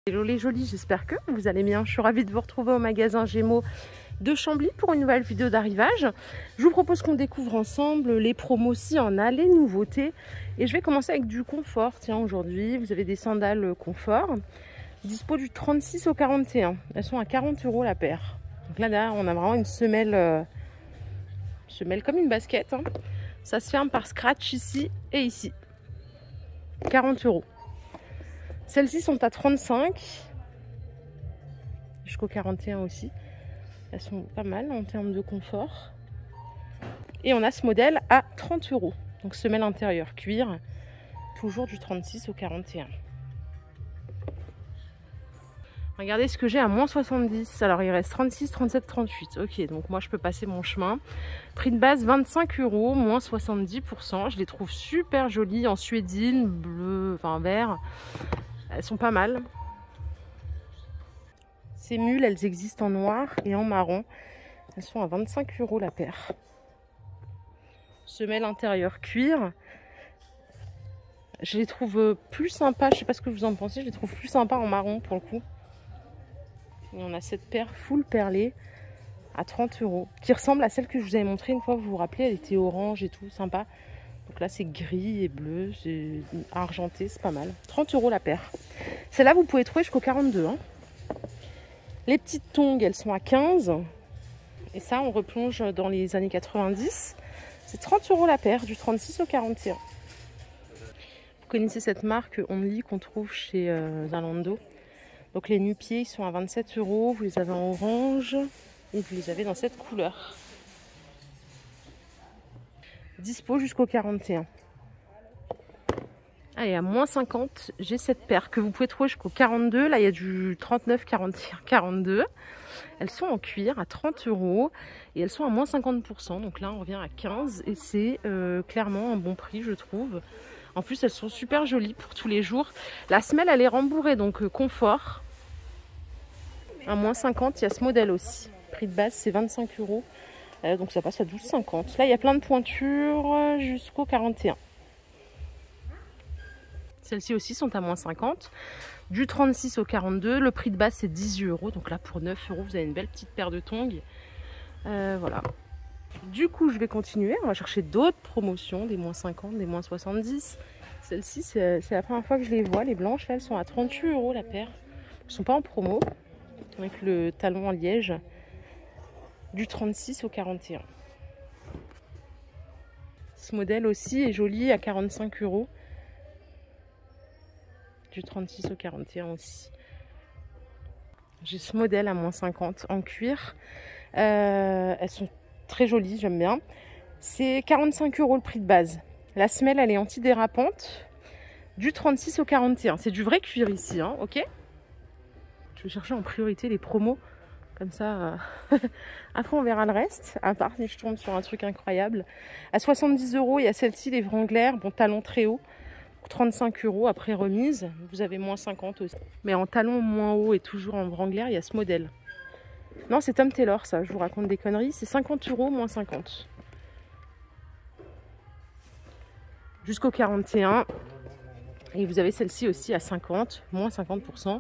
Hello les jolis, j'espère que vous allez bien. Je suis ravie de vous retrouver au magasin Gémeaux de Chambly pour une nouvelle vidéo d'arrivage. Je vous propose qu'on découvre ensemble les promos si on a, les nouveautés. Et je vais commencer avec du confort. Tiens, aujourd'hui, vous avez des sandales confort. Dispo du 36 au 41. Elles sont à 40 € la paire. Donc là, derrière, on a vraiment une semelle comme une basket. Hein. Ça se ferme par scratch ici et ici. 40 €. Celles-ci sont à 35 jusqu'au 41 aussi. Elles sont pas mal en termes de confort. Et on a ce modèle à 30 €. Donc semelle intérieure cuir, toujours du 36 au 41. Regardez ce que j'ai à moins 70. Alors il reste 36, 37, 38. Ok, donc moi je peux passer mon chemin. Prix de base 25 €, moins 70%. Je les trouve super jolies en suédine, bleu, enfin vert. Elles sont pas mal. Ces mules, elles existent en noir et en marron. Elles sont à 25 € la paire. Semelle intérieure cuir. Je les trouve plus sympas. Je sais pas ce que vous en pensez. Je les trouve plus sympas en marron pour le coup. Et on a cette paire full perlée à 30 € qui ressemble à celle que je vous avais montrée une fois. Vous vous rappelez, elle était orange et tout, sympa. Donc là, c'est gris et bleu, c'est argenté, c'est pas mal. 30 € la paire. Celle-là, vous pouvez trouver jusqu'au 42. Hein. Les petites tongs, elles sont à 15. Et ça, on replonge dans les années 90. C'est 30 € la paire, du 36 au 41. Vous connaissez cette marque Only qu'on trouve chez Zalando. Donc les nu-pieds, ils sont à 27 €. Vous les avez en orange et vous les avez dans cette couleur. Dispo jusqu'au 41. Allez, à moins 50, j'ai cette paire que vous pouvez trouver jusqu'au 42. Là, il y a du 39, 41, 42. Elles sont en cuir à 30 € et elles sont à moins 50%. Donc là, on revient à 15 et c'est clairement un bon prix, je trouve. En plus, elles sont super jolies pour tous les jours. La semelle, elle est rembourrée, donc confort. À moins 50, il y a ce modèle aussi. Prix de base, c'est 25 €. Donc ça passe à 12,50. Là, il y a plein de pointures jusqu'au 41. Celles-ci aussi sont à moins 50. Du 36 au 42. Le prix de base, c'est 18 €. Donc là, pour 9 €, vous avez une belle petite paire de tongs. Voilà. Du coup, je vais continuer. On va chercher d'autres promotions, des moins 50, des moins 70. Celles-ci, c'est la première fois que je les vois. Les blanches, là, elles sont à 38 € la paire. Elles ne sont pas en promo. Avec le talon en liège. Du 36 au 41. Ce modèle aussi est joli à 45 €. Du 36 au 41 aussi. J'ai ce modèle à moins 50 en cuir. Elles sont très jolies, j'aime bien. C'est 45 € le prix de base. La semelle, elle est antidérapante. Du 36 au 41. C'est du vrai cuir ici, hein, ok? Je vais chercher en priorité les promos. Comme ça, après on verra le reste, à part si je tombe sur un truc incroyable. À 70 €, il y a celle-ci, les Wrangler, bon talon très haut, 35 € après remise. Vous avez moins 50 aussi. Mais en talon moins haut et toujours en Wrangler, il y a ce modèle. Non, c'est Tom Taylor, ça, je vous raconte des conneries. C'est 50 €, moins 50. Jusqu'au 41. Et vous avez celle-ci aussi à 50, moins 50%.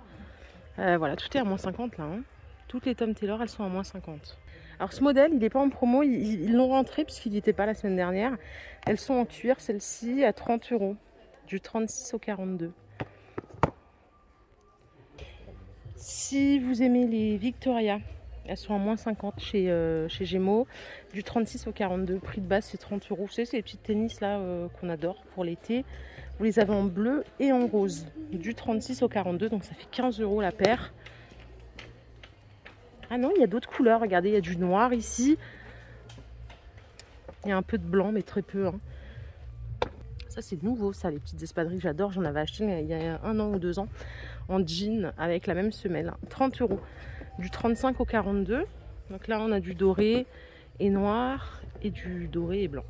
Voilà, tout est à moins 50 là. Hein. Toutes les Tom Taylor, elles sont à moins 50. Alors ce modèle, il n'est pas en promo, ils l'ont rentré puisqu'il n'y était pas la semaine dernière. Elles sont en cuir, celle-ci, à 30 €, du 36 au 42. Si vous aimez les Victoria, elles sont à moins 50 chez Gémeaux, du 36 au 42. Prix de base, c'est 30 €. Vous savez, c'est les petites tennis là qu'on adore pour l'été. Vous les avez en bleu et en rose, du 36 au 42, donc ça fait 15 € la paire. Ah non, il y a d'autres couleurs. Regardez, il y a du noir ici. Il y a un peu de blanc, mais très peu. Hein. Ça, c'est nouveau, ça, les petites espadrilles. J'adore. J'en avais acheté il y a 1 an ou 2 ans en jean avec la même semelle. 30 €. Du 35 au 42. Donc là, on a du doré et noir et du doré et blanc.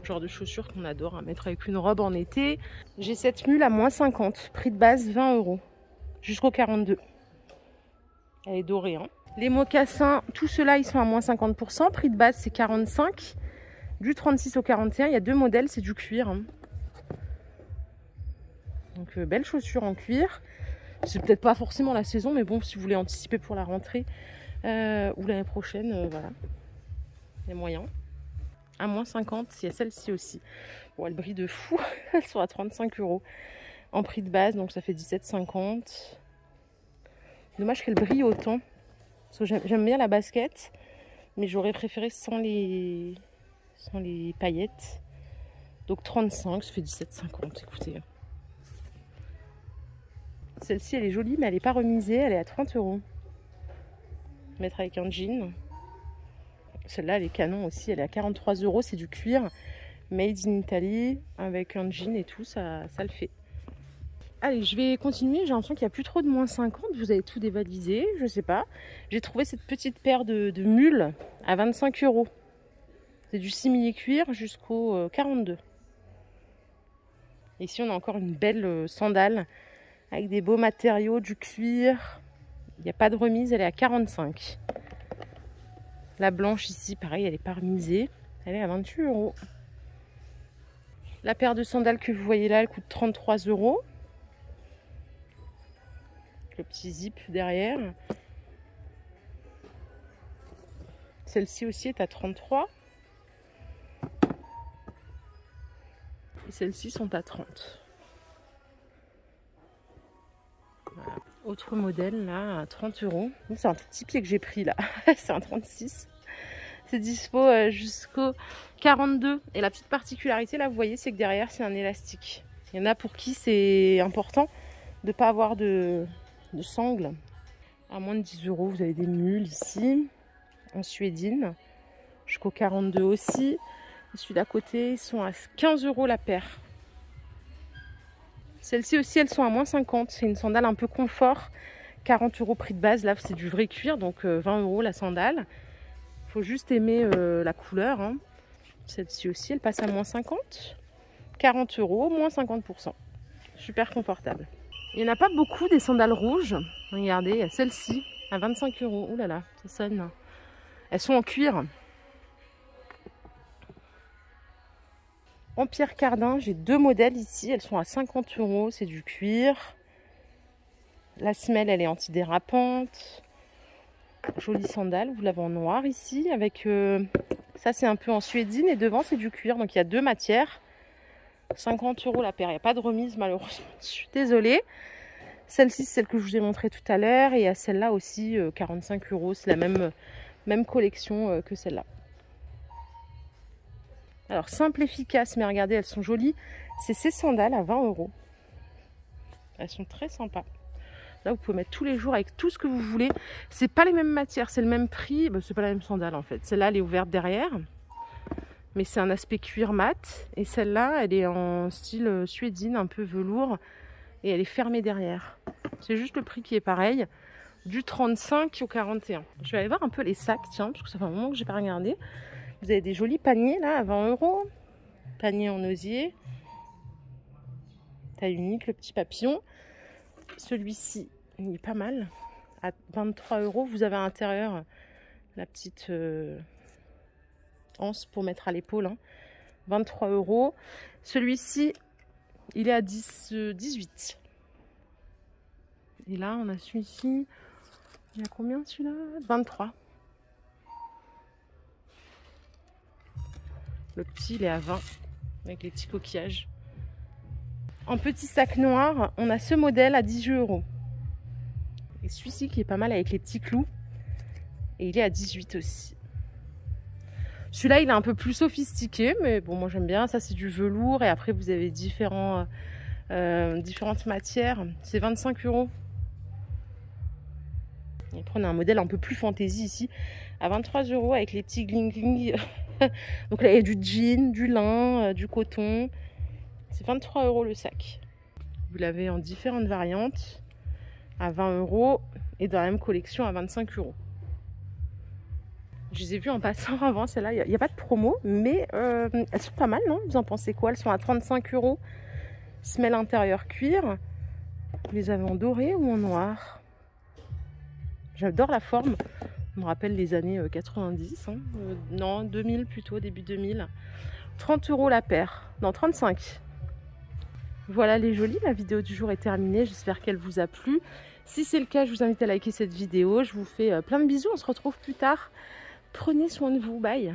Genre de chaussures qu'on adore à mettre avec une robe en été. J'ai cette mule à moins 50. Prix de base, 20 €. Jusqu'au 42. Elle est dorée. Hein. Les mocassins, tout cela, ils sont à moins 50%. Prix de base, c'est 45. Du 36 au 41, il y a 2 modèles, c'est du cuir. Hein. Donc, belle chaussure en cuir. C'est peut-être pas forcément la saison, mais bon, si vous voulez anticiper pour la rentrée ou l'année prochaine, voilà. Il y a moyen. À moins 50, il y a celle-ci aussi. Bon, elle brille de fou. Elles sont à 35 € en prix de base, donc ça fait 17,50. Dommage qu'elle brille autant. Parce que j'aime bien la basket, mais j'aurais préféré sans les paillettes. Donc 35, ça fait 17,50. Écoutez. Celle-ci, elle est jolie, mais elle n'est pas remisée. Elle est à 30 €. Mettre avec un jean. Celle-là, elle est canon aussi. Elle est à 43 €. C'est du cuir. Made in Italy. Avec un jean et tout, ça le fait. Allez, je vais continuer. J'ai l'impression qu'il n'y a plus trop de moins 50. Vous avez tout dévalisé. Je sais pas. J'ai trouvé cette petite paire de mules à 25 €. C'est du simili cuir jusqu'au 42. Ici, on a encore une belle sandale avec des beaux matériaux, du cuir. Il n'y a pas de remise, elle est à 45. La blanche ici, pareil, elle n'est pas remisée. Elle est à 28 €. La paire de sandales que vous voyez là, elle coûte 33 €. Le petit zip derrière. Celle-ci aussi est à 33. Et celles-ci sont à 30. Voilà. Autre modèle là à 30 €. C'est un tout petit pied que j'ai pris là. C'est un 36. C'est dispo jusqu'au 42. Et la petite particularité là, vous voyez, c'est que derrière c'est un élastique. Il y en a pour qui c'est important de ne pas avoir de sangle. À moins de 10 €, vous avez des mules ici en suédine. Jusqu'au 42 aussi. Et celui d'à côté, ils sont à 15 € la paire. Celles-ci aussi, elles sont à moins 50. C'est une sandale un peu confort. 40 € prix de base. Là, c'est du vrai cuir, donc 20 € la sandale. Il faut juste aimer la couleur. Hein. Celle-ci aussi, elle passe à moins 50. 40 €, moins 50%. Super confortable. Il n'y en a pas beaucoup des sandales rouges. Regardez, il y a celle-ci à 25 €. Ouh là là, ça sonne. Elles sont en cuir. En pierre cardin, j'ai deux modèles ici. Elles sont à 50 €. C'est du cuir. La semelle, elle est antidérapante. Jolie sandale. Vous l'avez en noir ici. Avec ça, c'est un peu en suédine. Et devant, c'est du cuir. Donc, il y a deux matières. 50 € la paire. Il n'y a pas de remise, malheureusement. Je suis désolée. Celle-ci, c'est celle que je vous ai montrée tout à l'heure. Et il y a celle-là aussi, 45 €. C'est la même collection que celle-là. Alors, simple, efficace, mais regardez, elles sont jolies. C'est ces sandales à 20 €. Elles sont très sympas. Là, vous pouvez mettre tous les jours avec tout ce que vous voulez. C'est pas les mêmes matières, c'est le même prix. Ben, c'est pas la même sandale en fait. Celle-là, elle est ouverte derrière. Mais c'est un aspect cuir mat. Et celle-là, elle est en style suédine, un peu velours. Et elle est fermée derrière. C'est juste le prix qui est pareil. Du 35 au 41. Je vais aller voir un peu les sacs, tiens, parce que ça fait un moment que j'ai pas regardé. Vous avez des jolis paniers là à 20 €. Panier en osier. Taille unique, le petit papillon. Celui-ci, il est pas mal. À 23 €, vous avez à l'intérieur la petite anse pour mettre à l'épaule. Hein. 23 €. Celui-ci, il est à 18. Et là, on a celui-ci. Il y a combien celui-là? 23. Le petit, il est à 20 avec les petits coquillages. En petit sac noir, on a ce modèle à 18 €. Et celui-ci qui est pas mal avec les petits clous. Et il est à 18 aussi. Celui-là, il est un peu plus sophistiqué, mais bon, moi j'aime bien. Ça, c'est du velours. Et après, vous avez différentes matières. C'est 25 €. Et après, on a un modèle un peu plus fantaisie ici, à 23 € avec les petits gling-gling. Donc là, il y a du jean, du lin, du coton. C'est 23 € le sac. Vous l'avez en différentes variantes, à 20 € et dans la même collection à 25 €. Je les ai vues en passant avant, celle-là. Il n'y a pas de promo, mais elles sont pas mal, non? Vous en pensez quoi? Elles sont à 35 €. Semelle intérieure cuir. Vous les avez en doré ou en noir? J'adore la forme. Ça me rappelle les années 90. Hein. Non, 2000 plutôt, début 2000. 30 € la paire. Non, 35. Voilà les jolis, la vidéo du jour est terminée. J'espère qu'elle vous a plu. Si c'est le cas, je vous invite à liker cette vidéo. Je vous fais plein de bisous. On se retrouve plus tard. Prenez soin de vous. Bye.